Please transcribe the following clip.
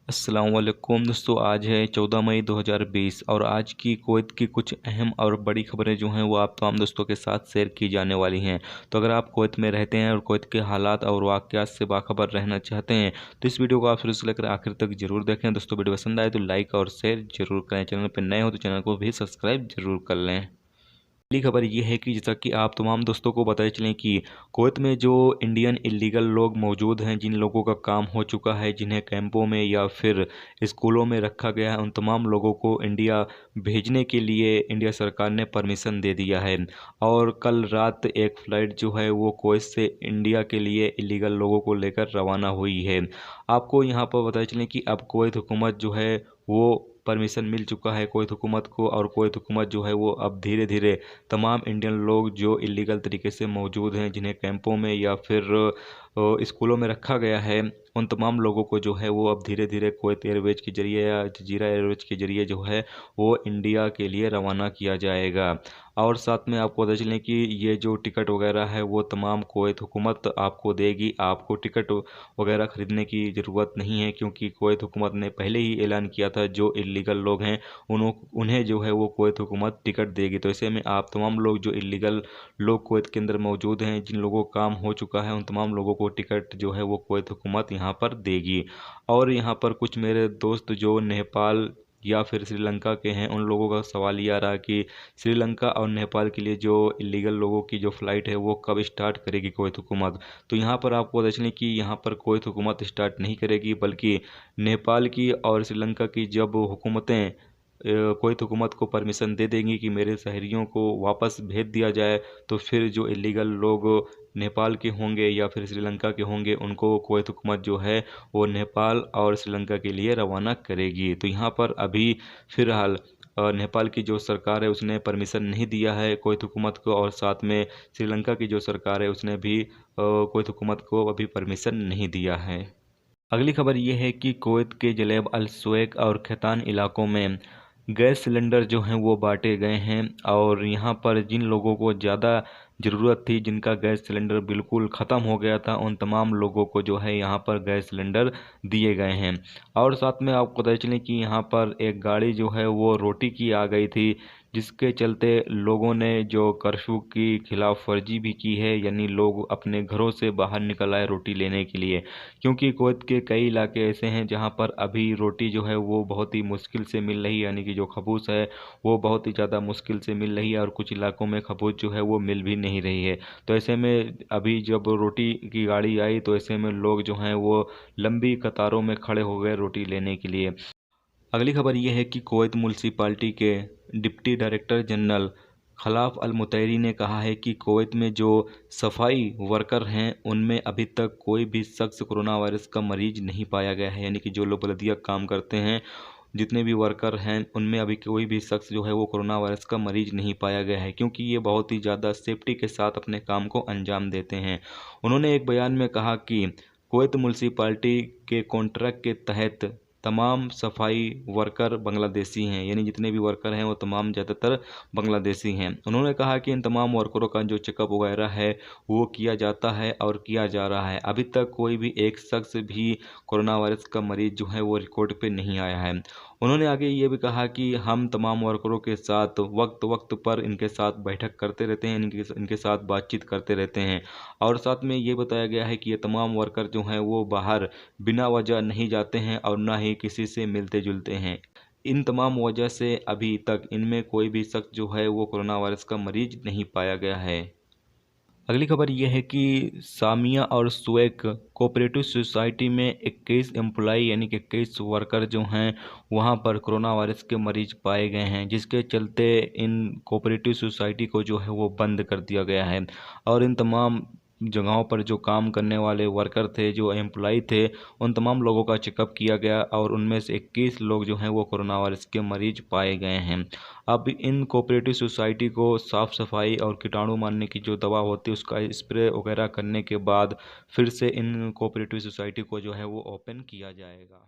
अस्सलाम वालेकुम दोस्तों। आज है 14 मई 2020 और आज की कुवैत की कुछ अहम और बड़ी खबरें जो हैं वो आप तमाम दोस्तों के साथ शेयर की जाने वाली हैं। तो अगर आप कुवैत में रहते हैं और कुवैत के हालात और वाक़यात से बाखबर रहना चाहते हैं तो इस वीडियो को आप शुरू से लेकर आखिर तक जरूर देखें। दोस्तों वीडियो पसंद आए तो लाइक और शेयर जरूर करें। चैनल पर नए हो तो चैनल को भी सब्सक्राइब जरूर कर लें। पहली खबर ये है कि जैसा कि आप तमाम दोस्तों को बताते चलें कि कुवैत में जो इंडियन इलीगल लोग मौजूद हैं, जिन लोगों का काम हो चुका है, जिन्हें कैंपों में या फिर स्कूलों में रखा गया है, उन तमाम लोगों को इंडिया भेजने के लिए इंडिया सरकार ने परमिशन दे दिया है। और कल रात एक फ़्लाइट जो है वो कुवैत से इंडिया के लिए इलीगल लोगों को लेकर रवाना हुई है। आपको यहाँ पर बताते चलें कि अब कुवैत हुकूमत जो है वो परमिशन मिल चुका है कुवैत हुकूमत को, और कुवैत हुकूमत जो है वो अब धीरे धीरे तमाम इंडियन लोग जो इलीगल तरीके से मौजूद हैं, जिन्हें कैंपों में या फिर स्कूलों में रखा गया है, उन तमाम लोगों को जो है वो अब धीरे धीरे कुवैत एयरवेज के ज़रिए या जजीरा एयरवेज के ज़रिए जो है वो इंडिया के लिए रवाना किया जाएगा। और साथ में आपको पता चलें कि ये जो टिकट वगैरह है वो तमाम कुवैत हुकूमत आपको देगी। आपको टिकट वगैरह ख़रीदने की ज़रूरत नहीं है, क्योंकि कुवैत हुकूमत ने पहले ही ऐलान किया था जो इलीगल लोग हैं उन्हें जो है वो कुवैत हुकूमत टिकट देगी। तो ऐसे में आप तमाम लोग जो इलीगल लोग कुवैत के अंदर मौजूद हैं, जिन लोगों का काम हो चुका है, उन तमाम लोगों को टिकट जो है वो कुवैत हुकूमत यहाँ पर देगी। और यहाँ पर कुछ मेरे दोस्त जो नेपाल या फिर श्रीलंका के हैं, उन लोगों का सवाल ये आ रहा कि श्रीलंका और नेपाल के लिए जो इलीगल लोगों की जो फ़्लाइट है वो कब स्टार्ट करेगी कुवैत हुकूमत। तो यहाँ पर आपको पता चलें कि यहाँ पर कुवैत हुकूमत स्टार्ट नहीं करेगी, बल्कि नेपाल की और श्रीलंका की जब हुकूमतें कुवैत हुकूमत को परमिशन दे देंगी कि मेरे शहरियों को वापस भेज दिया जाए, तो फिर जो इलीगल लोग नेपाल के होंगे या फिर श्रीलंका के होंगे, उनको कुवैत हुकूमत जो है वो नेपाल और श्रीलंका के लिए रवाना करेगी। तो यहाँ पर अभी फ़िलहाल नेपाल की जो सरकार है उसने परमिशन नहीं दिया है कुवैत हुकूमत को, और साथ में श्रीलंका की जो सरकार है उसने भी कुवैत हुकूमत को अभी परमिशन नहीं दिया है। अगली खबर ये है कि कुवैत के जलेब अल सुवैक और खैतान इलाकों में गैस सिलेंडर जो हैं वो बांटे गए हैं, और यहाँ पर जिन लोगों को ज़्यादा ज़रूरत थी, जिनका गैस सिलेंडर बिल्कुल ख़त्म हो गया था, उन तमाम लोगों को जो है यहाँ पर गैस सिलेंडर दिए गए हैं। और साथ में आपको पता चलें कि यहाँ पर एक गाड़ी जो है वो रोटी की आ गई थी, जिसके चलते लोगों ने जो कर्फ्यू की खिलाफ वर्जी भी की है, यानी लोग अपने घरों से बाहर निकल आए रोटी लेने के लिए। क्योंकि कुवैत के कई इलाके ऐसे हैं जहाँ पर अभी रोटी जो है वो बहुत ही मुश्किल से मिल रही है, यानी कि जो खबूस है वो बहुत ही ज़्यादा मुश्किल से मिल रही है, और कुछ इलाकों में खबूस जो है वो मिल भी नहीं रही है। तो ऐसे में अभी जब रोटी की गाड़ी आई तो ऐसे में लोग जो हैं वो लंबी कतारों में खड़े हो गए रोटी लेने के लिए। अगली खबर यह है कि कुवैत म्यूनसिपालिटी के डिप्टी डायरेक्टर जनरल खलाफ अल मुतैरी ने कहा है कि कुवैत में जो सफाई वर्कर हैं उनमें अभी तक कोई भी शख्स कोरोना वायरस का मरीज नहीं पाया गया है, यानी कि जो लोग बलदिया काम करते हैं, जितने भी वर्कर हैं, उनमें अभी कोई भी शख्स जो है वो कोरोना वायरस का मरीज नहीं पाया गया है, क्योंकि ये बहुत ही ज़्यादा सेफ्टी के साथ अपने काम को अंजाम देते हैं। उन्होंने एक बयान में कहा कि कुवैत म्यूनसिपालिटी के कॉन्ट्रैक्ट के तहत तमाम सफाई वर्कर बांग्लादेशी हैं, यानी जितने भी वर्कर हैं वो तमाम ज़्यादातर बांग्लादेशी हैं। उन्होंने कहा कि इन तमाम वर्करों का जो चेकअप वगैरह है वो किया जाता है और किया जा रहा है। अभी तक कोई भी एक शख्स भी कोरोना वायरस का मरीज जो है वो रिकॉर्ड पे नहीं आया है। उन्होंने आगे ये भी कहा कि हम तमाम वर्करों के साथ वक्त वक्त पर इनके साथ बैठक करते रहते हैं, इनके साथ बातचीत करते रहते हैं, और साथ में ये बताया गया है कि ये तमाम वर्कर जो हैं वो बाहर बिना वजह नहीं जाते हैं और ना ही किसी से मिलते जुलते हैं। इन तमाम वजह से अभी तक इनमें कोई भी शख्स जो है वो कोरोना वायरस का मरीज नहीं पाया गया है। अगली खबर यह है कि सामिया और सुवैक कोऑपरेटिव सोसाइटी में 21 एम्प्लॉई यानी कि 21 वर्कर जो हैं वहां पर कोरोना वायरस के मरीज पाए गए हैं, जिसके चलते इन कोऑपरेटिव सोसाइटी को जो है वो बंद कर दिया गया है। और इन तमाम जगहों पर जो काम करने वाले वर्कर थे, जो एम्प्लॉई थे, उन तमाम लोगों का चेकअप किया गया और उनमें से 21 लोग जो हैं वो कोरोना वायरस के मरीज पाए गए हैं। अब इन कोऑपरेटिव सोसाइटी को साफ़ सफाई और कीटाणु मारने की जो दवा होती है उसका स्प्रे वगैरह करने के बाद फिर से इन कोऑपरेटिव सोसाइटी को जो है वो ओपन किया जाएगा।